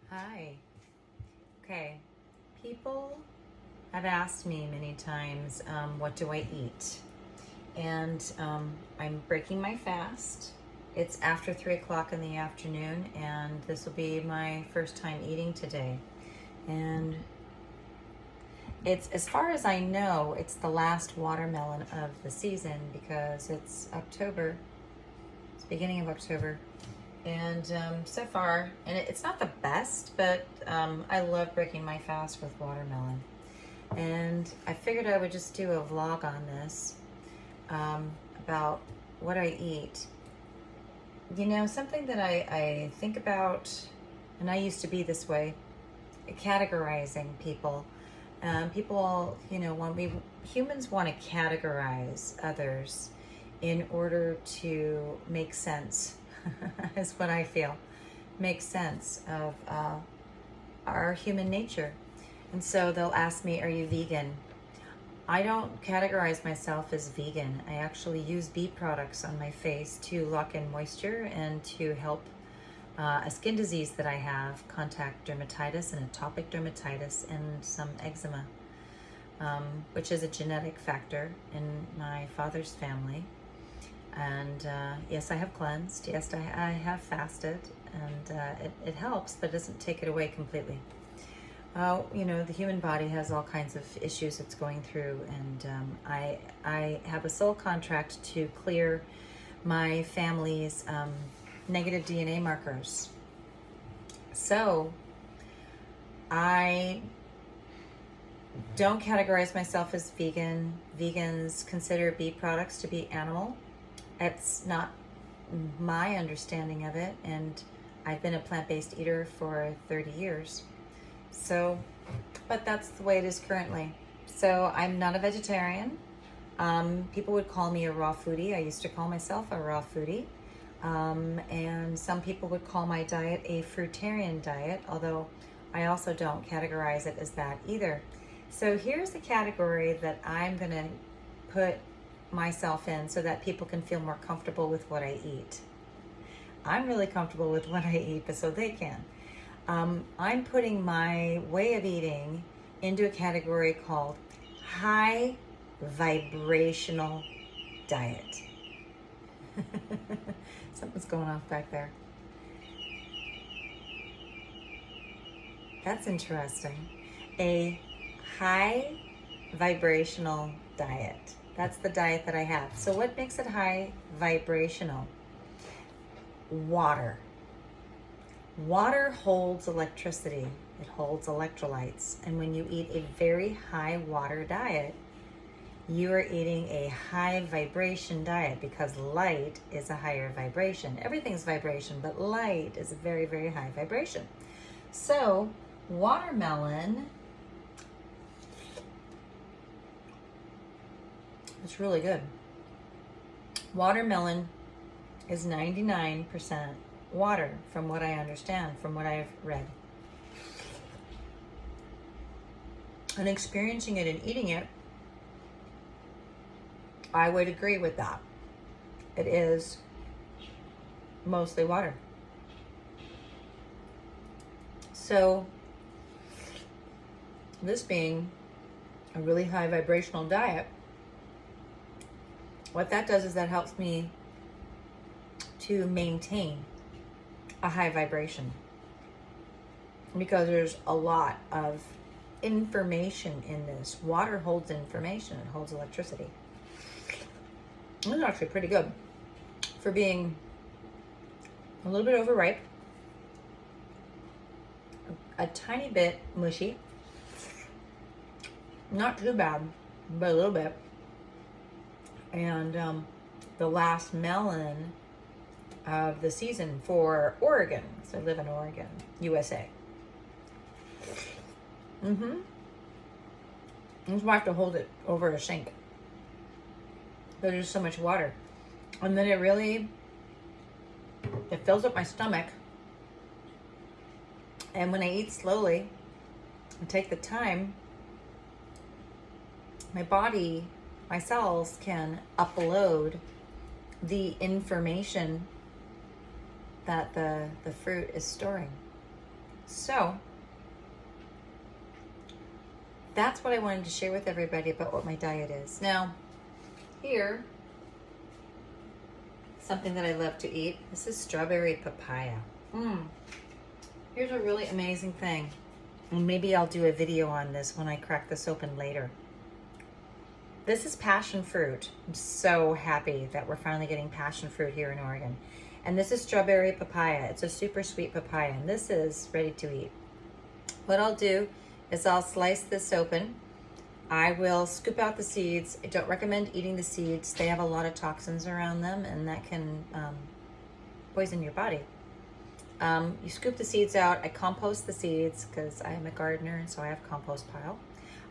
Hi. Okay. People have asked me many times, what do I eat? And I'm breaking my fast. It's after 3 o'clock in the afternoon, and this will be my first time eating today. And it's, as far as I know, it's the last watermelon of the season because it's October. It's beginning of October. And so far, and it's not the best, but I love breaking my fast with watermelon. And I figured I would just do a vlog on this about what I eat. You know, something that I think about, and I used to be this way, categorizing people. People, you know, humans want to categorize others in order to make sense, is what I feel. Make sense of our human nature. And so they'll ask me, are you vegan? I don't categorize myself as vegan. I actually use bee products on my face to lock in moisture and to help a skin disease that I have, contact dermatitis and atopic dermatitis and some eczema, which is a genetic factor in my father's family. And yes, I have cleansed. Yes, I have fasted, and it helps, but it doesn't take it away completely. You know, the human body has all kinds of issues it's going through, and I have a soul contract to clear my family's negative DNA markers. So I don't categorize myself as vegan. Vegans consider bee products to be animal. It's not my understanding of it, and I've been a plant-based eater for 30 years. So, but that's the way it is currently. So I'm not a vegetarian. People would call me a raw foodie. I used to call myself a raw foodie. And some people would call my diet a fruitarian diet, although I also don't categorize it as that either. So here's the category that I'm going to put myself in so that people can feel more comfortable with what I eat. I'm really comfortable with what I eat, but so they can. I'm putting my way of eating into a category called high vibrational diet. Something's going off back there. That's interesting. A high vibrational diet. That's the diet that I have. So what makes it high vibrational? Water. Water holds electricity. It holds electrolytes. And when you eat a very high water diet, you are eating a high vibration diet because light is a higher vibration. Everything's vibration, but light is a very, very high vibration. So watermelon, it's really good. Watermelon is 99% water, from what I understand, from what I've read. And experiencing it and eating it, I would agree with that. It is mostly water. So this being a really high vibrational diet, what that does is that helps me to maintain a high vibration, because there's a lot of information in this. Water holds information. It holds electricity. This is actually pretty good for being a little bit overripe, a tiny bit mushy, not too bad, but a little bit. And the last melon of the season for Oregon. So I live in Oregon, USA. Just might have to hold it over a sink. But there's so much water. And then it fills up my stomach. And when I eat slowly and take the time, my body, my cells can upload the information that the fruit is storing. So that's what I wanted to share with everybody about what my diet is. Now, here, something that I love to eat. This is strawberry papaya. Here's a really amazing thing. And maybe I'll do a video on this when I crack this open later. This is passion fruit. I'm so happy that we're finally getting passion fruit here in Oregon. And this is strawberry papaya. It's a super sweet papaya, and this is ready to eat. What I'll do is I'll slice this open. I will scoop out the seeds. I don't recommend eating the seeds. They have a lot of toxins around them, and that can poison your body. You scoop the seeds out. I compost the seeds because I am a gardener, and so I have a compost pile.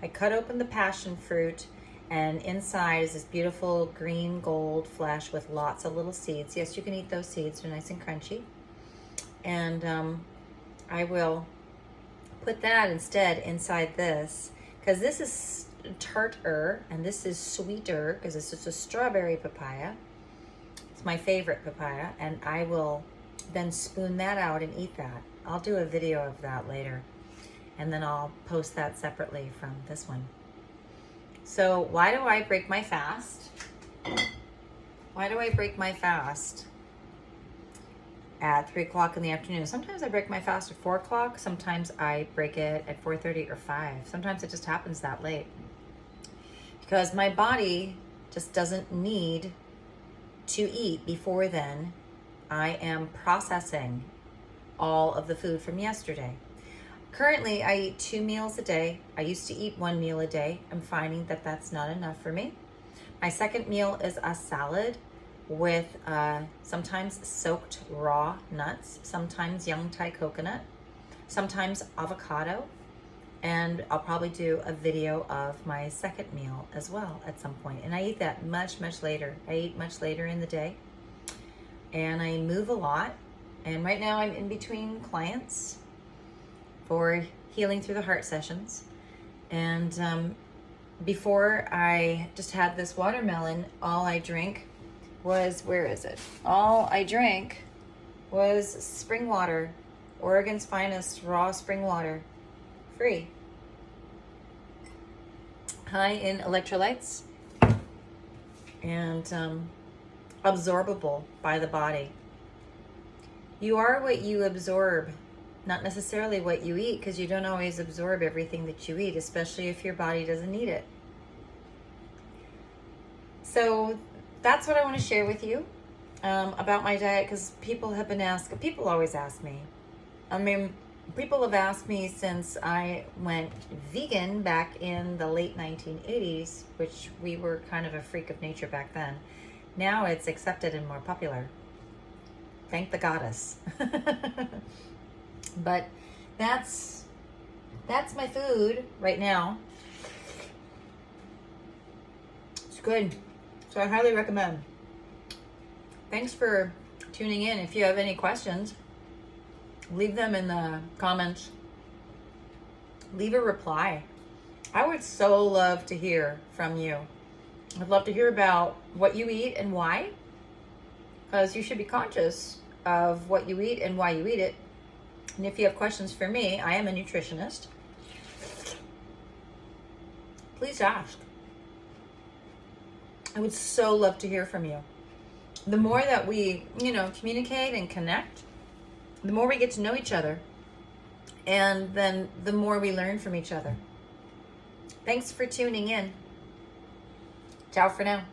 I cut open the passion fruit, and inside is this beautiful green gold flesh with lots of little seeds. Yes, you can eat those seeds. They're nice and crunchy. And I will put that instead inside this, because this is tartar and this is sweeter because this is a strawberry papaya. It's my favorite papaya, and I will then spoon that out and eat that. I'll do a video of that later, and then I'll post that separately from this one. So why do I break my fast? Why do I break my fast at 3 o'clock in the afternoon? Sometimes I break my fast at 4 o'clock. Sometimes I break it at 4:30 or 5. Sometimes it just happens that late. Because my body just doesn't need to eat before then. I am processing all of the food from yesterday. Currently, I eat 2 meals a day. I used to eat 1 meal a day. I'm finding that that's not enough for me. My second meal is a salad with sometimes soaked raw nuts, sometimes young Thai coconut, sometimes avocado, and I'll probably do a video of my second meal as well at some point. And I eat that much, much later. I eat much later in the day, and I move a lot. And right now I'm in between clients for Healing Through the Heart sessions. And before I just had this watermelon, all I drank was, where is it? All I drank was spring water, Oregon's finest raw spring water, free. High in electrolytes and absorbable by the body. You are what you absorb, not necessarily what you eat, because you don't always absorb everything that you eat, especially if your body doesn't need it. So that's what I want to share with you about my diet, because people always ask me. I mean, people have asked me since I went vegan back in the late 1980s, which we were kind of a freak of nature back then. Now it's accepted and more popular. Thank the goddess. But that's my food right now. It's good. So I highly recommend. Thanks for tuning in. If you have any questions, leave them in the comments. Leave a reply. I would so love to hear from you. I'd love to hear about what you eat and why, because you should be conscious of what you eat and why you eat it. And if you have questions for me, I am a nutritionist. Please ask. I would so love to hear from you. The more that we, communicate and connect, the more we get to know each other. And then the more we learn from each other. Thanks for tuning in. Ciao for now.